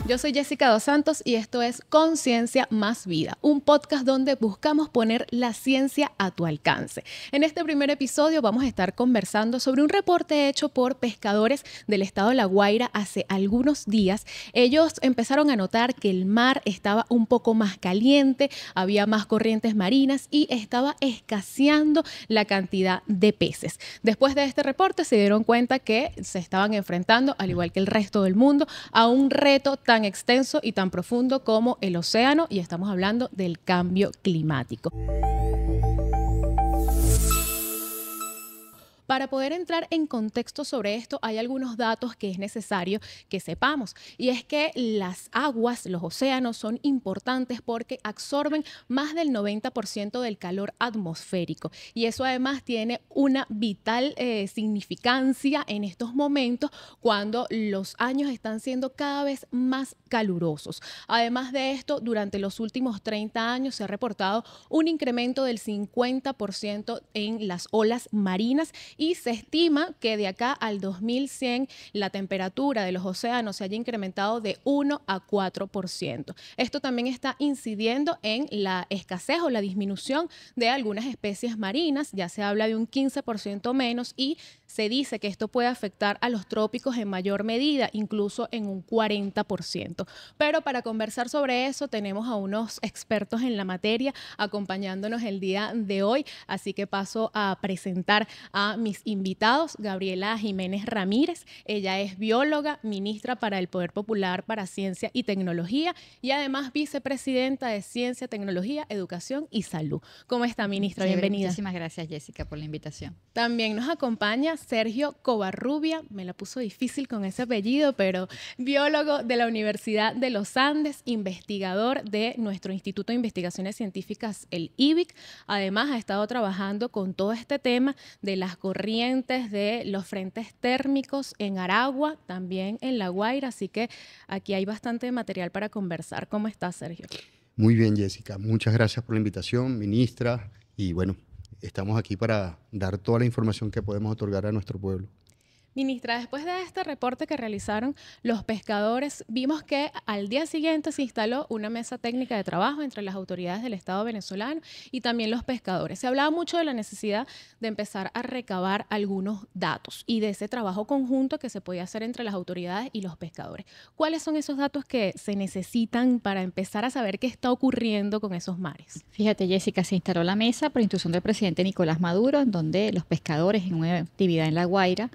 Yo soy Jessica Dos Santos y esto es Conciencia más Vida, un podcast donde buscamos poner la ciencia a tu alcance. En este primer episodio vamos a estar conversando sobre un reporte hecho por pescadores del estado de La Guaira hace algunos días. Ellos empezaron a notar que el mar estaba un poco más caliente, había más corrientes marinas y estaba escaseando la cantidad de peces. Después de este reporte se dieron cuenta que se estaban enfrentando, al igual que el resto del mundo, a un reto tan extenso y tan profundo como el océano, y estamos hablando del cambio climático. Para poder entrar en contexto sobre esto, hay algunos datos que es necesario que sepamos. Y es que las aguas, los océanos, son importantes porque absorben más del 90% del calor atmosférico. Y eso además tiene una vital significancia en estos momentos cuando los años están siendo cada vez más calurosos. Además de esto, durante los últimos 30 años se ha reportado un incremento del 50% en las olas marinas, y se estima que de acá al 2100 la temperatura de los océanos se haya incrementado de 1 a 4%. Esto también está incidiendo en la escasez o la disminución de algunas especies marinas. Ya se habla de un 15% menos, y se dice que esto puede afectar a los trópicos en mayor medida, incluso en un 40%. Pero para conversar sobre eso tenemos a unos expertos en la materia acompañándonos el día de hoy. Así que paso a presentar a mis invitados. Gabriela Jiménez Ramírez, ella es bióloga, ministra para el Poder Popular para Ciencia y Tecnología y además vicepresidenta de Ciencia, Tecnología, Educación y Salud. ¿Cómo está, ministra? Bienvenida. Muchísimas gracias, Jessica, por la invitación. También nos acompaña Sergio Covarrubia, me la puso difícil con ese apellido, pero biólogo de la Universidad de los Andes, investigador de nuestro Instituto de Investigaciones Científicas, el IBIC. Además, ha estado trabajando con todo este tema de las corrientes, de los frentes térmicos en Aragua, también en La Guaira, así que aquí hay bastante material para conversar. ¿Cómo estás, Sergio? Muy bien, Jessica. Muchas gracias por la invitación, ministra, y bueno, estamos aquí para dar toda la información que podemos otorgar a nuestro pueblo. Ministra, después de este reporte que realizaron los pescadores, vimos que al día siguiente se instaló una mesa técnica de trabajo entre las autoridades del Estado venezolano y también los pescadores. Se hablaba mucho de la necesidad de empezar a recabar algunos datos y de ese trabajo conjunto que se podía hacer entre las autoridades y los pescadores. ¿Cuáles son esos datos que se necesitan para empezar a saber qué está ocurriendo con esos mares? Fíjate, Jessica, se instaló la mesa por instrucción del presidente Nicolás Maduro, en donde los pescadores en una actividad en La Guaira,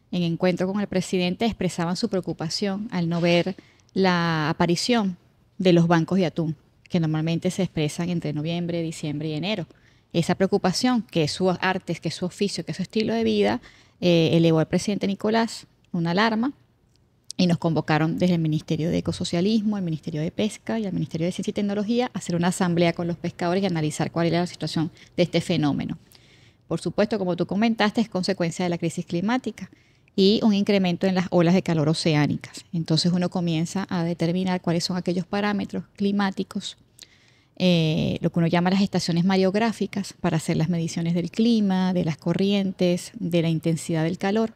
en encuentro con el presidente, expresaban su preocupación al no ver la aparición de los bancos de atún, que normalmente se expresan entre noviembre, diciembre y enero. Esa preocupación, que es su arte, que es su oficio, que es su estilo de vida, elevó al presidente Nicolás una alarma y nos convocaron desde el Ministerio de Ecosocialismo, el Ministerio de Pesca y el Ministerio de Ciencia y Tecnología a hacer una asamblea con los pescadores y analizar cuál era la situación de este fenómeno. Por supuesto, como tú comentaste, es consecuencia de la crisis climática y un incremento en las olas de calor oceánicas. Entonces uno comienza a determinar cuáles son aquellos parámetros climáticos, lo que uno llama las estaciones mareográficas, para hacer las mediciones del clima, de las corrientes, de la intensidad del calor.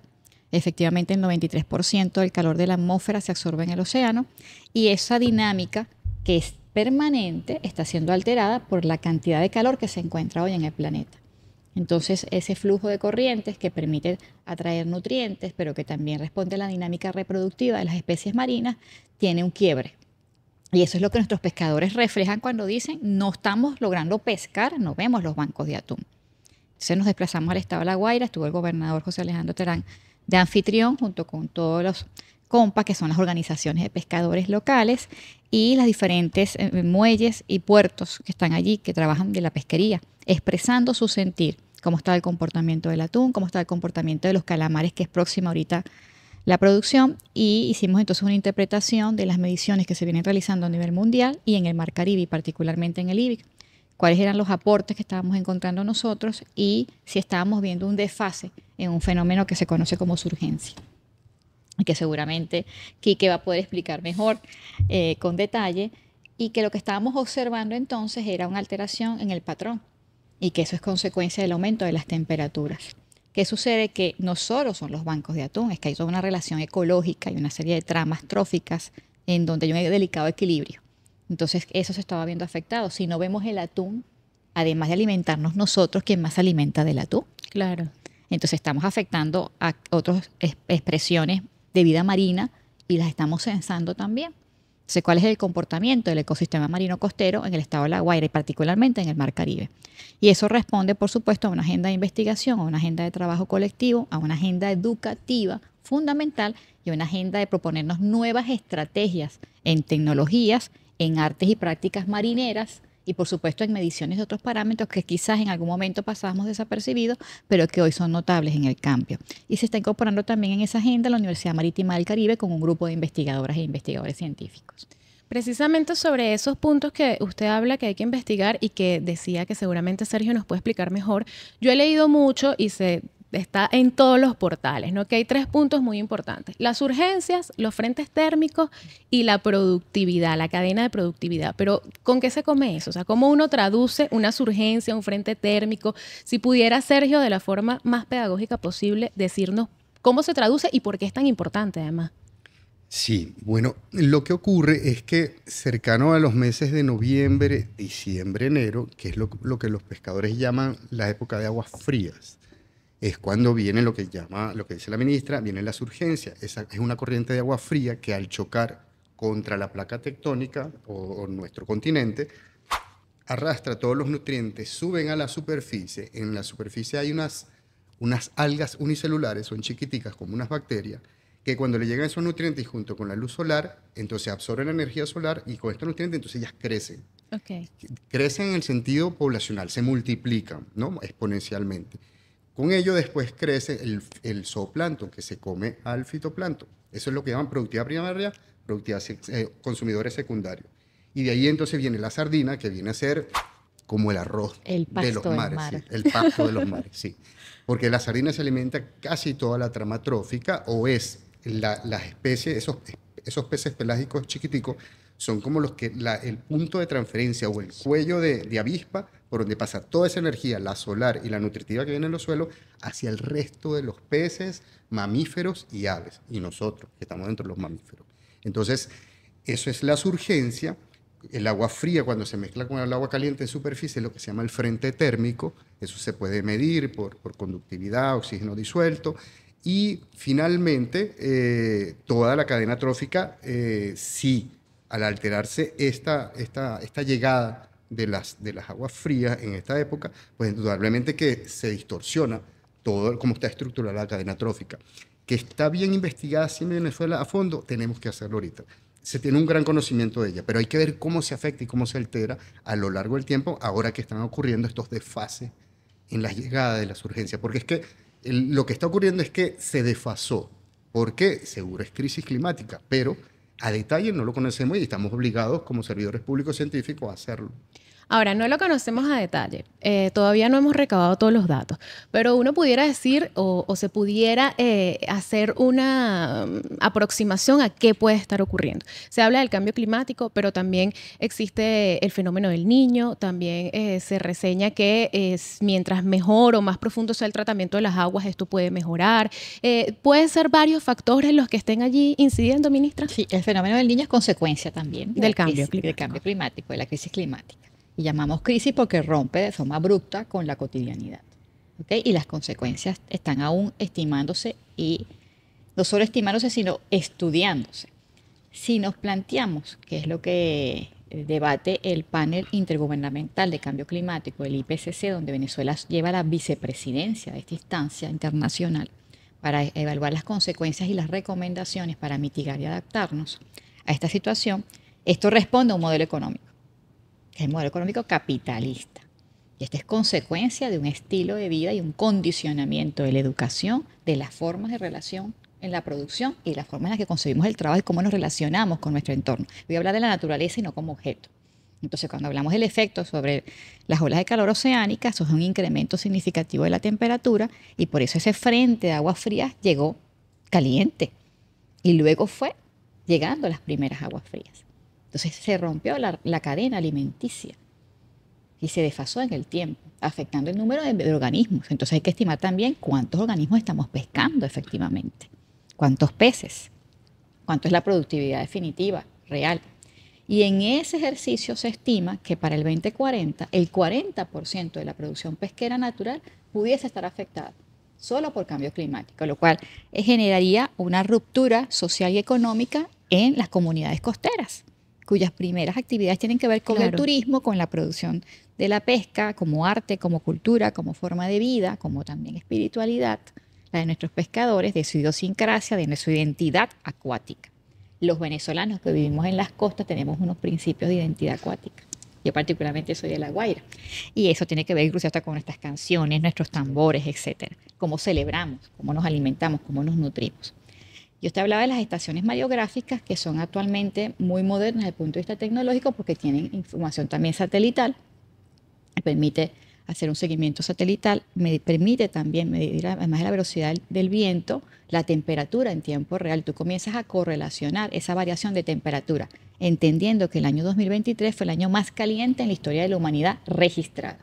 Efectivamente, el 93% del calor de la atmósfera se absorbe en el océano, y esa dinámica, que es permanente, está siendo alterada por la cantidad de calor que se encuentra hoy en el planeta. Entonces, ese flujo de corrientes que permite atraer nutrientes, pero que también responde a la dinámica reproductiva de las especies marinas, tiene un quiebre. Y eso es lo que nuestros pescadores reflejan cuando dicen: no estamos logrando pescar, no vemos los bancos de atún. Entonces nos desplazamos al estado de La Guaira, estuvo el gobernador José Alejandro Terán de anfitrión, junto con todos los COMPA, que son las organizaciones de pescadores locales, y las diferentes muelles y puertos que están allí, que trabajan de la pesquería, expresando su sentir, cómo está el comportamiento del atún, cómo está el comportamiento de los calamares, que es próxima ahorita la producción, y hicimos entonces una interpretación de las mediciones que se vienen realizando a nivel mundial y en el Mar Caribe, y particularmente en el IBIC, cuáles eran los aportes que estábamos encontrando nosotros y si estábamos viendo un desfase en un fenómeno que se conoce como surgencia, y que seguramente Quique va a poder explicar mejor con detalle, y que lo que estábamos observando entonces era una alteración en el patrón, y que eso es consecuencia del aumento de las temperaturas. ¿Qué sucede? Que no solo son los bancos de atún, es que hay toda una relación ecológica y una serie de tramas tróficas en donde hay un delicado equilibrio. Entonces eso se estaba viendo afectado. Si no vemos el atún, además de alimentarnos nosotros, ¿quién más se alimenta del atún? Claro. Entonces estamos afectando a otras expresiones de vida marina y las estamos censando también. Entonces, ¿cuál es el comportamiento del ecosistema marino costero en el estado de La Guaira y particularmente en el Mar Caribe? Y eso responde, por supuesto, a una agenda de investigación, a una agenda de trabajo colectivo, a una agenda educativa fundamental y a una agenda de proponernos nuevas estrategias en tecnologías, en artes y prácticas marineras y, por supuesto, en mediciones de otros parámetros que quizás en algún momento pasábamos desapercibidos, pero que hoy son notables en el cambio. Y se está incorporando también en esa agenda la Universidad Marítima del Caribe con un grupo de investigadoras e investigadores científicos. Precisamente sobre esos puntos que usted habla que hay que investigar y que decía que seguramente Sergio nos puede explicar mejor, yo he leído mucho y está en todos los portales, ¿no? Que hay 3 puntos muy importantes: las urgencias, los frentes térmicos y la productividad, la cadena de productividad. Pero ¿con qué se come eso? O sea, ¿cómo uno traduce una urgencia, un frente térmico? Si pudiera, Sergio, de la forma más pedagógica posible, decirnos cómo se traduce y por qué es tan importante, además. Sí, bueno, lo que ocurre es que cercano a los meses de noviembre, diciembre, enero, que es lo que los pescadores llaman la época de aguas frías, es cuando viene lo que dice la ministra, vienen las urgencias. Esa es una corriente de agua fría que al chocar contra la placa tectónica o nuestro continente, arrastra todos los nutrientes, suben a la superficie. En la superficie hay unas algas unicelulares, son chiquiticas como unas bacterias, que cuando le llegan esos nutrientes junto con la luz solar, entonces absorben la energía solar y con estos nutrientes entonces ellas crecen. Okay. Crecen en el sentido poblacional, se multiplican, ¿no? Exponencialmente. Con ello después crece el zooplancton que se come al fitoplancton. Eso es lo que llaman productividad primaria, productividad consumidores secundarios. Y de ahí entonces viene la sardina, que viene a ser como el arroz de los mares. Sí, el pasto de los mares, sí. Porque la sardina se alimenta casi toda la trama trófica, o es las especies, esos peces pelágicos chiquiticos, son como los que el punto de transferencia o el cuello de avispa por donde pasa toda esa energía, la solar y la nutritiva que viene en los suelos, hacia el resto de los peces, mamíferos y aves, y nosotros, que estamos dentro de los mamíferos. Entonces, eso es la surgencia. El agua fría, cuando se mezcla con el agua caliente en superficie, es lo que se llama el frente térmico. Eso se puede medir por conductividad, oxígeno disuelto. Y finalmente, toda la cadena trófica, sí, al alterarse esta llegada de las aguas frías en esta época, pues indudablemente que se distorsiona todo cómo está estructurada la cadena trófica. Que está bien investigada así en Venezuela a fondo, tenemos que hacerlo ahorita. Se tiene un gran conocimiento de ella, pero hay que ver cómo se afecta y cómo se altera a lo largo del tiempo, ahora que están ocurriendo estos desfases en la llegada de las urgencias. Porque es que lo que está ocurriendo es que se desfasó. ¿Por qué? Seguro es crisis climática, pero a detalle no lo conocemos y estamos obligados como servidores públicos científicos a hacerlo. Ahora, no lo conocemos a detalle, todavía no hemos recabado todos los datos, pero uno pudiera decir o se pudiera hacer una aproximación a qué puede estar ocurriendo. Se habla del cambio climático, pero también existe el fenómeno del Niño, también se reseña que mientras mejor o más profundo sea el tratamiento de las aguas, esto puede mejorar. ¿Pueden ser varios factores los que estén allí incidiendo, ministra? Sí, el fenómeno del Niño es consecuencia también del cambio climático, de la crisis climática. Y llamamos crisis porque rompe de forma abrupta con la cotidianidad. ¿Okay? Y las consecuencias están aún estimándose, y no solo estimándose, sino estudiándose. Si nos planteamos, que es lo que debate el panel intergubernamental de cambio climático, el IPCC, donde Venezuela lleva la vicepresidencia de esta instancia internacional para evaluar las consecuencias y las recomendaciones para mitigar y adaptarnos a esta situación, esto responde a un modelo económico, que es el modelo económico capitalista. Y esta es consecuencia de un estilo de vida y un condicionamiento de la educación, de las formas de relación en la producción y la forma en la que concebimos el trabajo y cómo nos relacionamos con nuestro entorno. Voy a hablar de la naturaleza y no como objeto. Entonces, cuando hablamos del efecto sobre las olas de calor oceánicas, eso es un incremento significativo de la temperatura, y por eso ese frente de aguas frías llegó caliente y luego fue llegando las primeras aguas frías. Entonces se rompió la cadena alimenticia y se desfasó en el tiempo, afectando el número de organismos. Entonces hay que estimar también cuántos organismos estamos pescando efectivamente, cuántos peces, cuánto es la productividad definitiva, real. Y en ese ejercicio se estima que para el 2040 el 40% de la producción pesquera natural pudiese estar afectada solo por cambio climático, lo cual generaría una ruptura social y económica en las comunidades costeras, cuyas primeras actividades tienen que ver con el turismo, con la producción de la pesca, como arte, como cultura, como forma de vida, como también espiritualidad, la de nuestros pescadores, de su idiosincrasia, de su identidad acuática. Los venezolanos que vivimos en las costas tenemos unos principios de identidad acuática. Yo particularmente soy de La Guaira. Y eso tiene que ver incluso hasta con nuestras canciones, nuestros tambores, etcétera. Cómo celebramos, cómo nos alimentamos, cómo nos nutrimos. Yo te hablaba de las estaciones mareográficas, que son actualmente muy modernas desde el punto de vista tecnológico porque tienen información también satelital. Me permite hacer un seguimiento satelital, me permite también medir, además de la velocidad del viento, la temperatura en tiempo real. Tú comienzas a correlacionar esa variación de temperatura, entendiendo que el año 2023 fue el año más caliente en la historia de la humanidad registrada.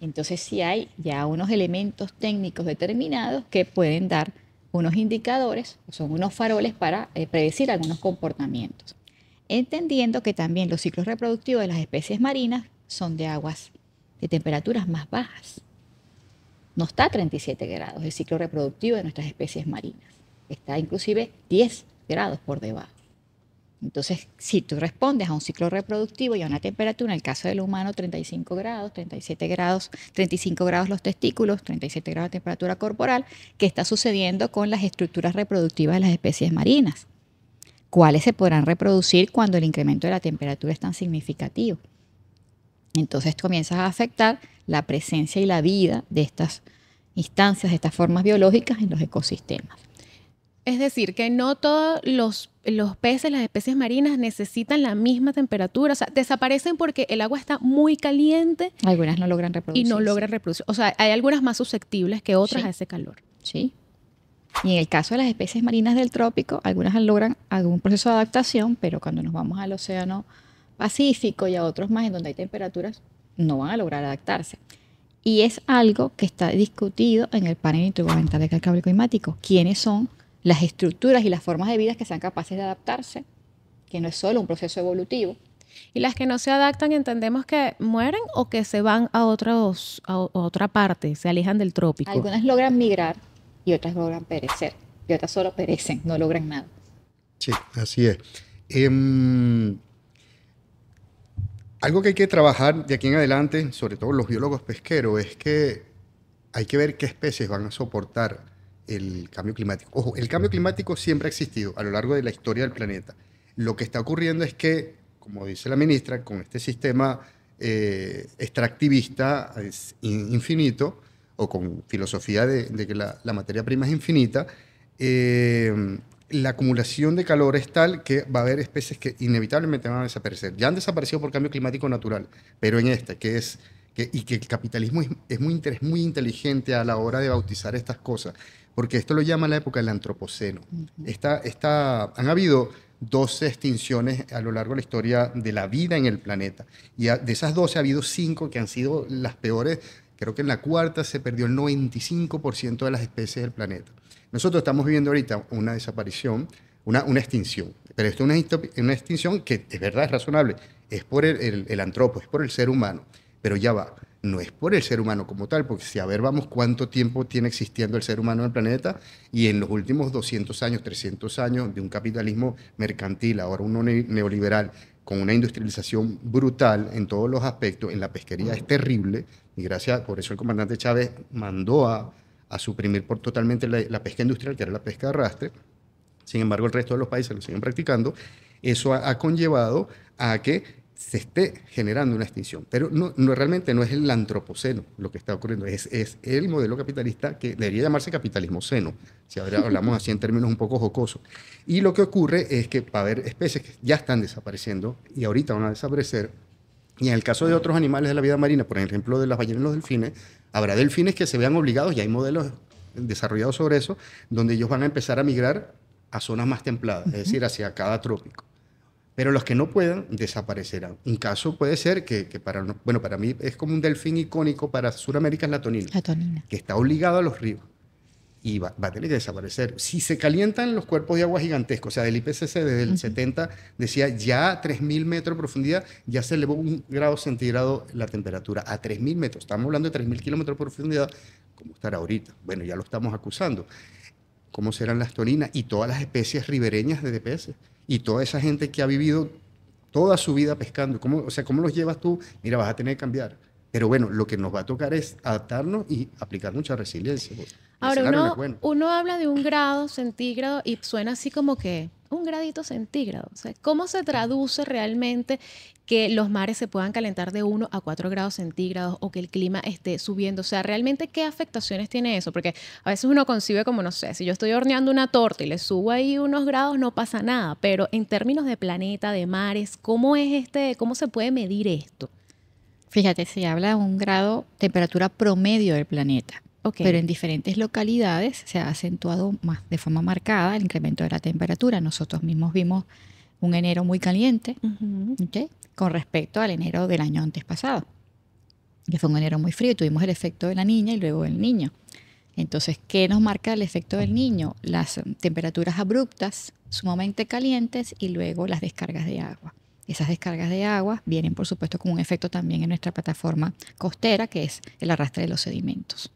Entonces sí hay ya unos elementos técnicos determinados que pueden dar unos indicadores, son unos faroles para predecir algunos comportamientos. Entendiendo que también los ciclos reproductivos de las especies marinas son de aguas de temperaturas más bajas. No está a 37 grados el ciclo reproductivo de nuestras especies marinas. Está inclusive 10 grados por debajo. Entonces, si tú respondes a un ciclo reproductivo y a una temperatura, en el caso del humano, 35 grados, 37 grados, 35 grados los testículos, 37 grados de temperatura corporal, ¿qué está sucediendo con las estructuras reproductivas de las especies marinas? ¿Cuáles se podrán reproducir cuando el incremento de la temperatura es tan significativo? Entonces comienzas a afectar la presencia y la vida de estas instancias, de estas formas biológicas en los ecosistemas. Es decir, que no todos los peces, las especies marinas necesitan la misma temperatura. O sea, desaparecen porque el agua está muy caliente. Algunas no logran reproducir. Y no logran reproducir. O sea, hay algunas más susceptibles que otras a ese calor. Sí. Y en el caso de las especies marinas del trópico, algunas logran algún proceso de adaptación, pero cuando nos vamos al océano Pacífico y a otros más en donde hay temperaturas, no van a lograr adaptarse. Y es algo que está discutido en el panel intergubernamental de cambio climático. ¿Quiénes son las estructuras y las formas de vida que sean capaces de adaptarse? Que no es solo un proceso evolutivo. Y las que no se adaptan, entendemos que mueren o que se van a otra parte, se alejan del trópico. Algunas logran migrar y otras logran perecer. Y otras solo perecen, no logran nada. Sí, así es. Algo que hay que trabajar de aquí en adelante, sobre todo los biólogos pesqueros, es que hay que ver qué especies van a soportar el cambio climático. Ojo, el cambio climático siempre ha existido a lo largo de la historia del planeta. Lo que está ocurriendo es que, como dice la ministra, con este sistema extractivista infinito, o con filosofía de que la materia prima es infinita, la acumulación de calor es tal que va a haber especies que inevitablemente van a desaparecer. Ya han desaparecido por cambio climático natural, pero en esta, que el capitalismo es muy inteligente a la hora de bautizar estas cosas, porque esto lo llama la época del antropoceno. Han habido 12 extinciones a lo largo de la historia de la vida en el planeta, y de esas 12 ha habido 5 que han sido las peores. Creo que en la cuarta se perdió el 95% de las especies del planeta. Nosotros estamos viviendo ahorita una desaparición, una extinción. Pero esto es una extinción que es verdad, es razonable. Es por el antropo, es por el ser humano. Pero ya va, no es por el ser humano como tal, porque si a ver vamos cuánto tiempo tiene existiendo el ser humano en el planeta, y en los últimos 200 años, 300 años de un capitalismo mercantil, ahora uno neoliberal, con una industrialización brutal en todos los aspectos, en la pesquería es terrible, y por eso el comandante Chávez mandó a suprimir totalmente la pesca industrial, que era la pesca de arrastre. Sin embargo, el resto de los países lo siguen practicando. Eso ha conllevado a que se esté generando una extinción. Pero realmente no es el antropoceno lo que está ocurriendo, es el modelo capitalista que debería llamarse capitalismo ceno, si ahora hablamos así en términos un poco jocosos. Y lo que ocurre es que va a haber especies que ya están desapareciendo y ahorita van a desaparecer. Y en el caso de otros animales de la vida marina, por ejemplo de las ballenas y los delfines, habrá delfines que se vean obligados, y hay modelos desarrollados sobre eso, donde ellos van a empezar a migrar a zonas más templadas, es decir, hacia cada trópico. Pero los que no puedan, desaparecerán. Un caso puede ser que para mí es como un delfín icónico para Sudamérica, es la tonina, que está obligado a los ríos. y va a tener que desaparecer. Si se calientan los cuerpos de agua gigantescos, o sea, del IPCC desde el 70 decía ya a 3.000 metros de profundidad ya se elevó 1 grado centígrado la temperatura a 3.000 metros. Estamos hablando de 3.000 kilómetros de profundidad. ¿Cómo estará ahorita? Bueno, ya lo estamos acusando. ¿Cómo serán las torinas y todas las especies ribereñas de peces? Y toda esa gente que ha vivido toda su vida pescando. O sea, ¿cómo los llevas tú? Mira, vas a tener que cambiar. Pero bueno, lo que nos va a tocar es adaptarnos y aplicar mucha resiliencia. Ahora, uno habla de 1 grado centígrado y suena así como que 1 gradito centígrado. O sea, ¿cómo se traduce realmente que los mares se puedan calentar de 1 a 4 grados centígrados o que el clima esté subiendo? O sea, ¿realmente qué afectaciones tiene eso? Porque a veces uno concibe como, no sé, si yo estoy horneando una torta y le subo ahí unos grados, no pasa nada. Pero en términos de planeta, de mares, ¿cómo se puede medir esto? Fíjate, se habla de 1 grado temperatura promedio del planeta. Okay. Pero en diferentes localidades se ha acentuado más de forma marcada el incremento de la temperatura. Nosotros mismos vimos un enero muy caliente, ¿okay?, con respecto al enero del año antes pasado, que fue un enero muy frío y tuvimos el efecto de la niña y luego del niño. Entonces, ¿qué nos marca el efecto del niño? Las temperaturas abruptas, sumamente calientes y luego las descargas de agua. Esas descargas de agua vienen, por supuesto, con un efecto también en nuestra plataforma costera, que es el arrastre de los sedimentos.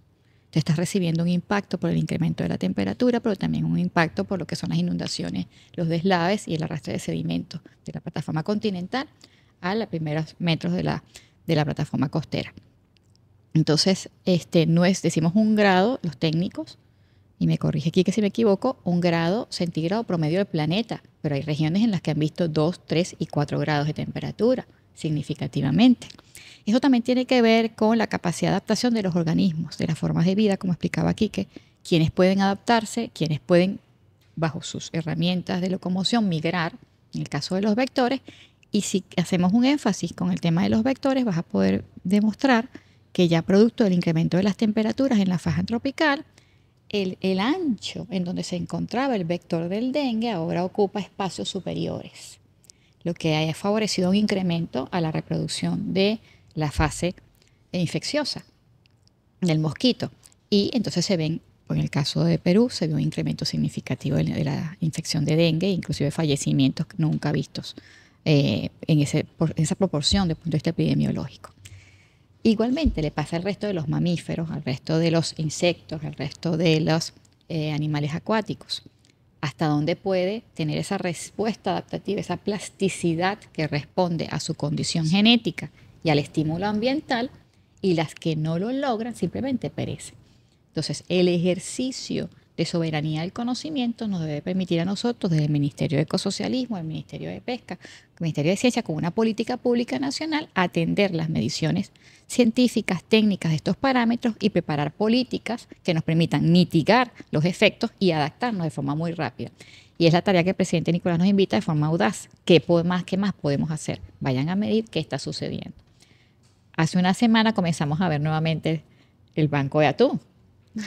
Te estás recibiendo un impacto por el incremento de la temperatura, pero también un impacto por lo que son las inundaciones, los deslaves y el arrastre de sedimentos de la plataforma continental a los primeros metros de la plataforma costera. Entonces, no es, decimos 1 grado, los técnicos, y me corrige aquí que si me equivoco, 1 grado centígrado promedio del planeta, pero hay regiones en las que han visto 2, 3 y 4 grados de temperatura significativamente. Eso también tiene que ver con la capacidad de adaptación de los organismos, de las formas de vida, como explicaba Quique, quienes pueden adaptarse, quienes pueden, bajo sus herramientas de locomoción, migrar, en el caso de los vectores, y si hacemos un énfasis con el tema de los vectores, vas a poder demostrar que ya producto del incremento de las temperaturas en la faja tropical, el ancho en donde se encontraba el vector del dengue ahora ocupa espacios superiores, lo que ha favorecido un incremento a la reproducción de la fase infecciosa del mosquito. Y entonces se ven, en el caso de Perú, se vio un incremento significativo de la infección de dengue, inclusive fallecimientos nunca vistos en esa proporción desde el punto de vista epidemiológico. Igualmente le pasa al resto de los mamíferos, al resto de los insectos, al resto de los animales acuáticos. Hasta dónde puede tener esa respuesta adaptativa, esa plasticidad que responde a su condición genética y al estímulo ambiental, y las que no lo logran simplemente perecen. Entonces, el ejercicio de soberanía del conocimiento nos debe permitir a nosotros, desde el Ministerio de Ecosocialismo, el Ministerio de Pesca, el Ministerio de Ciencia, con una política pública nacional, atender las mediciones científicas, técnicas de estos parámetros y preparar políticas que nos permitan mitigar los efectos y adaptarnos de forma muy rápida. Y es la tarea que el presidente Nicolás nos invita de forma audaz. ¿Qué más podemos hacer? Vayan a medir qué está sucediendo. Hace una semana comenzamos a ver nuevamente el banco de atún.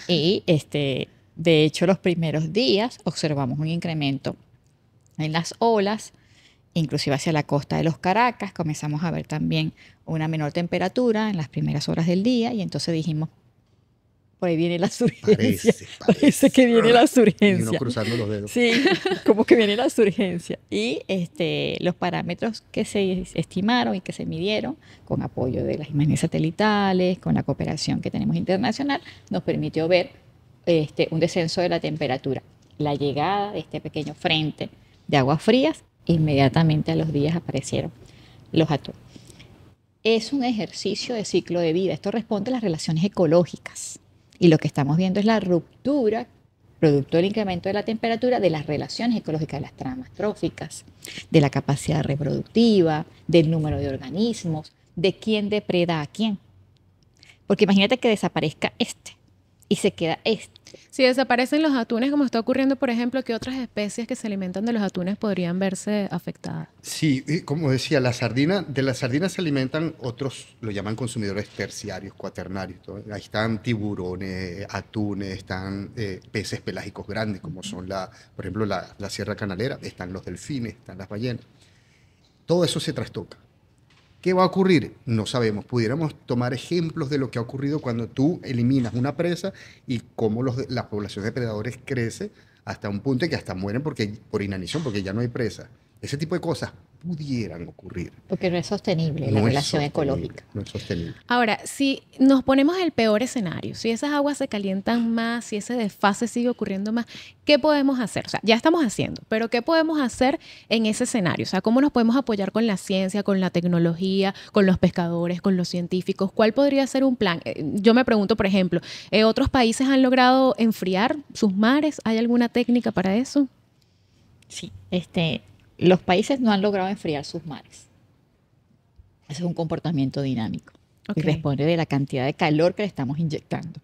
Y de hecho, los primeros días observamos un incremento en las olas, inclusive hacia la costa de los Caracas. Comenzamos a ver también una menor temperatura en las primeras horas del día y entonces dijimos, por ahí viene la surgencia. Parece que viene la surgencia. Y uno cruzando los dedos. Sí, como que viene la surgencia. Y los parámetros que se estimaron y que se midieron con apoyo de las imágenes satelitales, con la cooperación que tenemos internacional, nos permitió ver un descenso de la temperatura. La llegada de este pequeño frente de aguas frías, inmediatamente a los días aparecieron los atunes. Es un ejercicio de ciclo de vida. Esto responde a las relaciones ecológicas. Y lo que estamos viendo es la ruptura, producto del incremento de la temperatura, de las relaciones ecológicas, de las tramas tróficas, de la capacidad reproductiva, del número de organismos, de quién depreda a quién. Porque imagínate que desaparezca y se queda Si desaparecen los atunes, como está ocurriendo, por ejemplo, ¿qué otras especies que se alimentan de los atunes podrían verse afectadas? Sí, como decía, de las sardinas se alimentan otros, lo llaman consumidores terciarios, cuaternarios. Ahí están tiburones, atunes, están peces pelágicos grandes, como son, por ejemplo, la sierra canalera, están los delfines, están las ballenas. Todo eso se trastoca. ¿Qué va a ocurrir? No sabemos. Pudiéramos tomar ejemplos de lo que ha ocurrido cuando tú eliminas una presa y cómo la población de depredadores crece hasta un punto en que hasta mueren por inanición, porque ya no hay presa. Ese tipo de cosas pudieran ocurrir. Porque no es sostenible la No es relación sostenible, ecológica. no es sostenible. Ahora, si nos ponemos el peor escenario, si esas aguas se calientan más, si ese desfase sigue ocurriendo más, ¿qué podemos hacer? O sea, ya estamos haciendo, pero ¿qué podemos hacer en ese escenario? O sea, ¿cómo nos podemos apoyar con la ciencia, con la tecnología, con los pescadores, con los científicos? ¿Cuál podría ser un plan? Yo me pregunto, por ejemplo, ¿otros países han logrado enfriar sus mares? ¿Hay alguna técnica para eso? Sí, los países no han logrado enfriar sus mares. Ese es un comportamiento dinámico. Ok. Y responde de la cantidad de calor que le estamos inyectando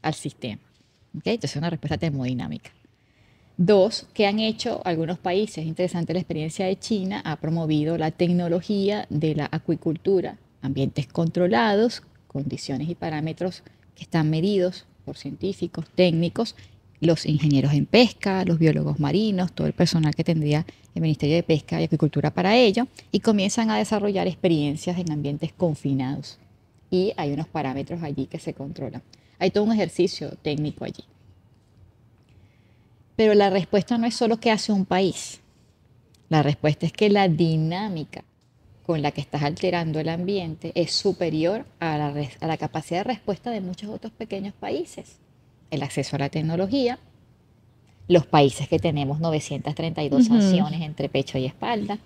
al sistema. ¿Ok? Entonces es una respuesta termodinámica. Dos, ¿qué han hecho algunos países? Interesante, la experiencia de China ha promovido la tecnología de la acuicultura, ambientes controlados, condiciones y parámetros que están medidos por científicos, técnicos, los ingenieros en pesca, los biólogos marinos, todo el personal que tendría el Ministerio de Pesca y Acuicultura para ello, y comienzan a desarrollar experiencias en ambientes confinados. Y hay unos parámetros allí que se controlan. Hay todo un ejercicio técnico allí. Pero la respuesta no es solo qué hace un país. La respuesta es que la dinámica con la que estás alterando el ambiente es superior a la capacidad de respuesta de muchos otros pequeños países. El acceso a la tecnología, los países que tenemos 932 sanciones entre pecho y espalda,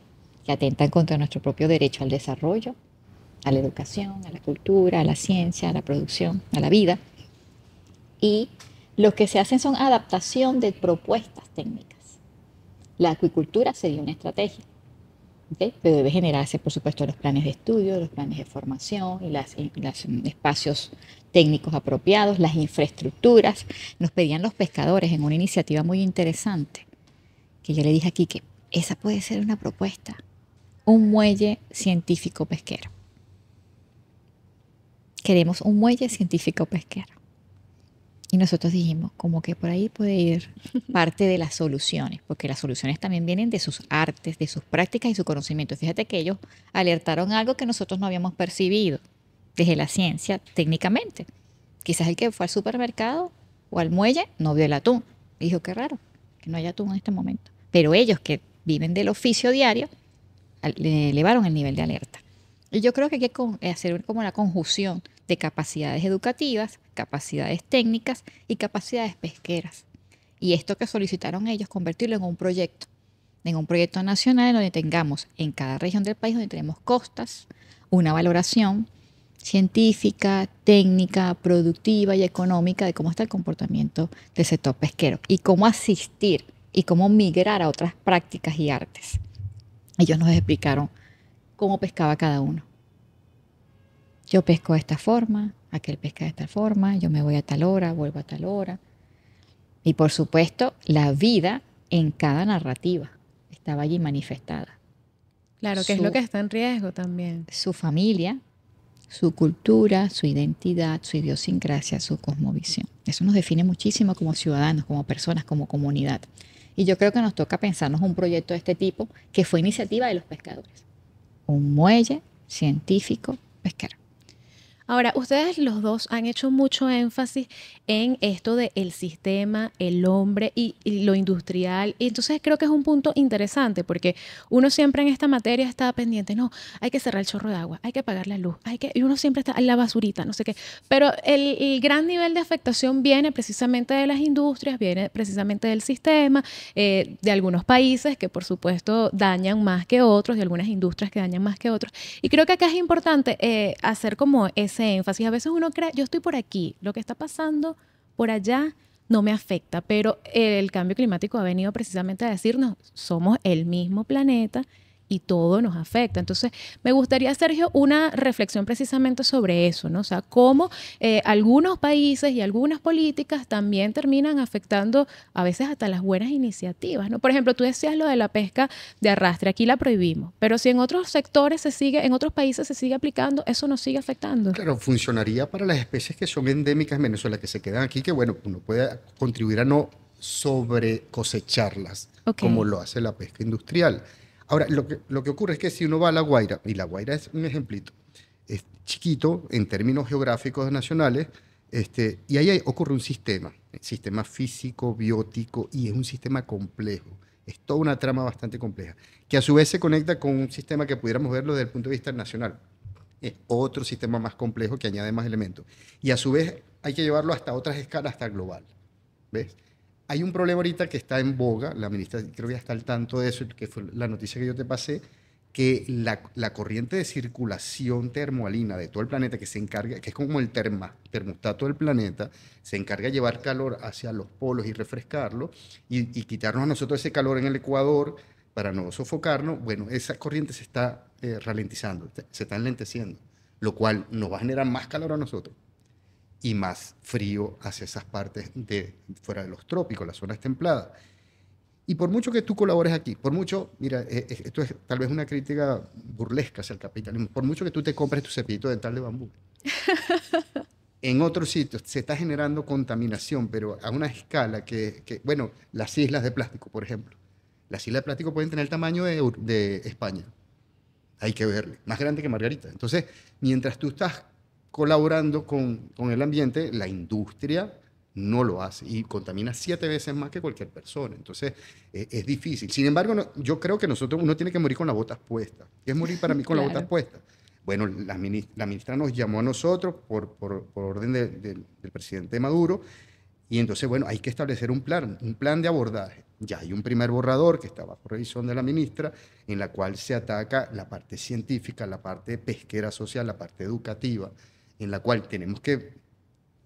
que atentan contra nuestro propio derecho al desarrollo, a la educación, a la cultura, a la ciencia, a la producción, a la vida. Y lo que se hacen son adaptación de propuestas técnicas. La acuicultura sería una estrategia, ¿okay? Pero debe generarse, por supuesto, los planes de estudio, los planes de formación y los espacios técnicos apropiados, las infraestructuras. Nos pedían los pescadores en una iniciativa muy interesante, que yo le dije aquí que esa puede ser una propuesta, un muelle científico pesquero. Queremos un muelle científico pesquero. Y nosotros dijimos, como que por ahí puede ir parte de las soluciones, porque las soluciones también vienen de sus artes, de sus prácticas y su conocimiento. Fíjate que ellos alertaron algo que nosotros no habíamos percibido desde la ciencia técnicamente. Quizás el que fue al supermercado o al muelle no vio el atún. Y dijo, qué raro, que no haya atún en este momento. Pero ellos que viven del oficio diario, le elevaron el nivel de alerta. Y yo creo que hay que hacer como la conjunción de capacidades educativas, capacidades técnicas y capacidades pesqueras. Y esto que solicitaron ellos, convertirlo en un proyecto nacional donde tengamos en cada región del país, donde tenemos costas, una valoración científica, técnica, productiva y económica de cómo está el comportamiento del sector pesquero y cómo asistir y cómo migrar a otras prácticas y artes. Ellos nos explicaron cómo pescaba cada uno. Yo pesco de esta forma, aquel pesca de esta forma, yo me voy a tal hora, vuelvo a tal hora. Y por supuesto, la vida en cada narrativa estaba allí manifestada. Claro, que es lo que está en riesgo también. Su familia, su cultura, su identidad, su idiosincrasia, su cosmovisión. Eso nos define muchísimo como ciudadanos, como personas, como comunidad. Y yo creo que nos toca pensarnos un proyecto de este tipo que fue iniciativa de los pescadores. Un muelle científico pesquero. Ahora, ustedes los dos han hecho mucho énfasis en esto del sistema, el hombre y lo industrial. Y entonces creo que es un punto interesante porque uno siempre en esta materia está pendiente, no, hay que cerrar el chorro de agua, hay que apagar la luz, y uno siempre está en la basurita, no sé qué. Pero el gran nivel de afectación viene precisamente de las industrias, viene precisamente del sistema, de algunos países que por supuesto dañan más que otros, de algunas industrias que dañan más que otros. Y creo que acá es importante hacer como ese énfasis. A veces uno cree, yo estoy por aquí, lo que está pasando por allá no me afecta, pero el cambio climático ha venido precisamente a decirnos, somos el mismo planeta y todo nos afecta. Entonces, me gustaría, Sergio, una reflexión precisamente sobre eso, ¿no? O sea, cómo algunos países y algunas políticas también terminan afectando a veces hasta las buenas iniciativas, ¿no? Por ejemplo, tú decías lo de la pesca de arrastre, aquí la prohibimos, pero si en otros sectores en otros países se sigue aplicando, eso nos sigue afectando. Claro, funcionaría para las especies que son endémicas en Venezuela, que se quedan aquí, que bueno, uno puede contribuir a no sobre cosecharlas, Ok. como lo hace la pesca industrial. Ahora, lo que ocurre es que si uno va a La Guaira, y La Guaira es un ejemplito, es chiquito en términos geográficos nacionales, y ahí ocurre un sistema físico, biótico, y es un sistema complejo. Es toda una trama bastante compleja, que a su vez se conecta con un sistema que pudiéramos verlo desde el punto de vista nacional. Es otro sistema más complejo que añade más elementos. Y a su vez hay que llevarlo hasta otras escalas, hasta global. ¿Ves? Hay un problema ahorita que está en boga, la ministra creo que ya está al tanto de eso, que fue la noticia que yo te pasé, que la corriente de circulación termoalina de todo el planeta, que se encarga, que es como el termostato del planeta, se encarga de llevar calor hacia los polos y refrescarlo, y quitarnos a nosotros ese calor en el Ecuador para no sofocarnos. Bueno, esa corriente se está ralentizando, se está enlenteciendo, lo cual nos va a generar más calor a nosotros y más frío hacia esas partes de fuera de los trópicos, las zonas templadas. Y por mucho que tú colabores aquí, por mucho, mira, esto es tal vez una crítica burlesca hacia el capitalismo, por mucho que tú te compres tu cepillito dental de bambú, en otros sitios se está generando contaminación, pero a una escala bueno, las islas de plástico, por ejemplo. Las islas de plástico pueden tener el tamaño de España. Hay que verle, más grande que Margarita. Entonces, mientras tú estás colaborando con el ambiente, la industria no lo hace y contamina 7 veces más que cualquier persona. Entonces, es difícil. Sin embargo, yo creo que uno tiene que morir con las botas puestas. ¿Qué es morir para mí con las botas puestas? Bueno, la ministra nos llamó a nosotros por orden del presidente Maduro, y entonces, bueno, hay que establecer un plan de abordaje. Ya hay un primer borrador que está bajo revisión de la ministra, en la cual se ataca la parte científica, la parte pesquera social, la parte educativa, en la cual tenemos que,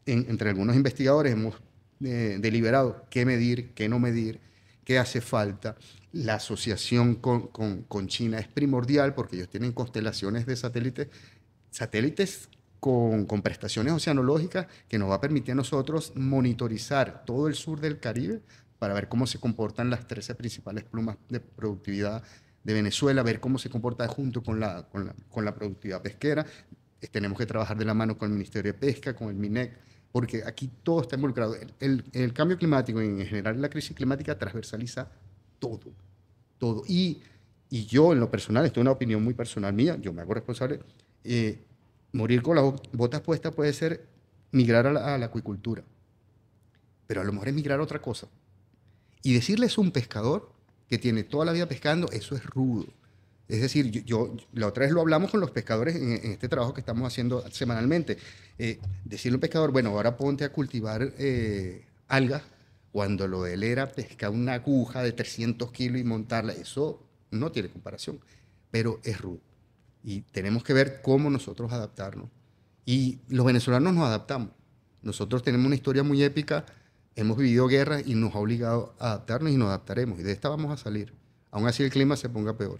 entre algunos investigadores hemos deliberado qué medir, qué no medir, qué hace falta. La asociación con China es primordial porque ellos tienen constelaciones de satélites con prestaciones oceanológicas que nos va a permitir a nosotros monitorizar todo el sur del Caribe para ver cómo se comportan las 13 principales plumas de productividad de Venezuela, ver cómo se comporta junto con la productividad pesquera. Tenemos que trabajar de la mano con el Ministerio de Pesca, con el MINEC, porque aquí todo está involucrado. El cambio climático y en general la crisis climática transversaliza todo. Y yo en lo personal, esto es una opinión muy personal mía, yo me hago responsable, morir con las botas puestas puede ser migrar a la acuicultura, pero a lo mejor es migrar a otra cosa. Y decirle eso a un pescador que tiene toda la vida pescando, eso es rudo. Es decir, yo la otra vez lo hablamos con los pescadores en este trabajo que estamos haciendo semanalmente. Decirle a un pescador, bueno, ahora ponte a cultivar algas, cuando lo de él era pescar una aguja de 300 kilos y montarla, eso no tiene comparación, pero es rudo. Y tenemos que ver cómo nosotros adaptarnos. Y los venezolanos nos adaptamos. Nosotros tenemos una historia muy épica, hemos vivido guerras y nos ha obligado a adaptarnos y nos adaptaremos. Y de esta vamos a salir. Aún así el clima se ponga peor.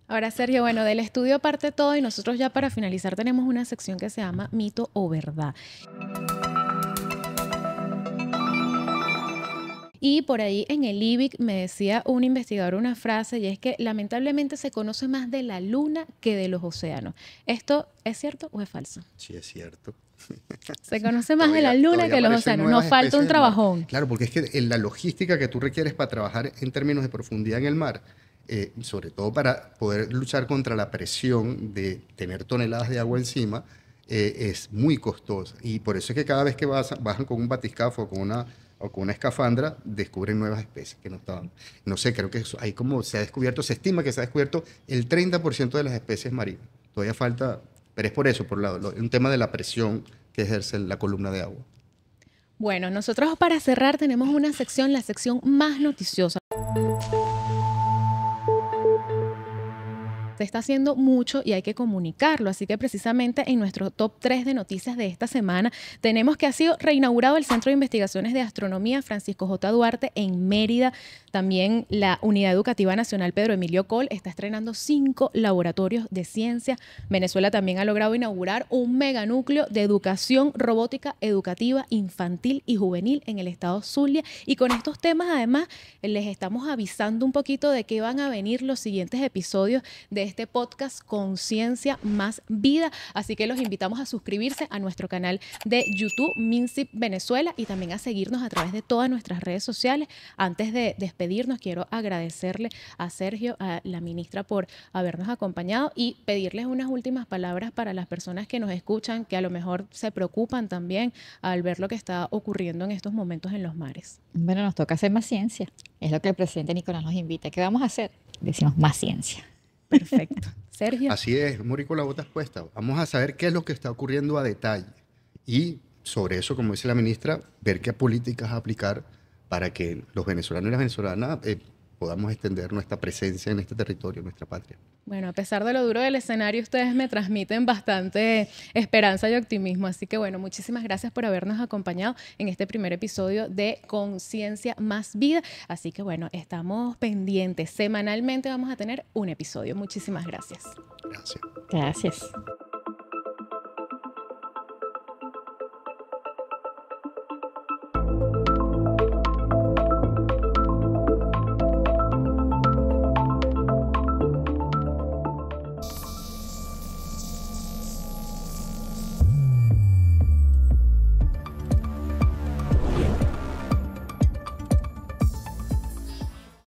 Ahora, Sergio, bueno, del estudio parte todo y nosotros ya para finalizar tenemos una sección que se llama Mito o Verdad. Y por ahí en el IBIC me decía un investigador una frase, y es que lamentablemente se conoce más de la luna que de los océanos. ¿Esto es cierto o es falso? Sí, es cierto. Se conoce más de la luna que de los océanos. Nos falta un trabajón. Claro, porque es que en la logística que tú requieres para trabajar en términos de profundidad en el mar, sobre todo para poder luchar contra la presión de tener toneladas de agua encima, es muy costosa. Y por eso es que cada vez que bajan con un batiscafo o con una escafandra, descubren nuevas especies que no estaban. No sé, creo que hay como se estima que se ha descubierto el 30% de las especies marinas. Todavía falta, pero es por eso, por un tema de la presión que ejerce la columna de agua. Bueno, nosotros para cerrar tenemos una sección, la sección más noticiosa. Se está haciendo mucho y hay que comunicarlo, así que precisamente en nuestro top 3 de noticias de esta semana tenemos que ha sido reinaugurado el Centro de Investigaciones de Astronomía Francisco J. Duarte en Mérida. También la Unidad Educativa Nacional Pedro Emilio Coll está estrenando 5 laboratorios de ciencia. Venezuela también ha logrado inaugurar un meganúcleo de educación robótica educativa infantil y juvenil en el estado Zulia. Y con estos temas además les estamos avisando un poquito de qué van a venir los siguientes episodios de este podcast Conciencia Más Vida. Así que los invitamos a suscribirse a nuestro canal de YouTube MINSIP Venezuela y también a seguirnos a través de todas nuestras redes sociales. Antes de despedirnos, quiero agradecerle a Sergio, a la ministra, por habernos acompañado y pedirles unas últimas palabras para las personas que nos escuchan, que a lo mejor se preocupan también al ver lo que está ocurriendo en estos momentos en los mares. Bueno, nos toca hacer más ciencia. Es lo que el presidente Nicolás nos invita. ¿Qué vamos a hacer? Decimos más ciencia. Perfecto. Sergio. Así es, Mori, con las botas puestas. Vamos a saber qué es lo que está ocurriendo a detalle. Y sobre eso, como dice la ministra, ver qué políticas aplicar para que los venezolanos y las venezolanas podamos extender nuestra presencia en este territorio, nuestra patria. Bueno, a pesar de lo duro del escenario, ustedes me transmiten bastante esperanza y optimismo. Así que bueno, muchísimas gracias por habernos acompañado en este primer episodio de Conciencia Más Vida. Así que bueno, estamos pendientes. Semanalmente vamos a tener un episodio. Muchísimas gracias. Gracias. Gracias.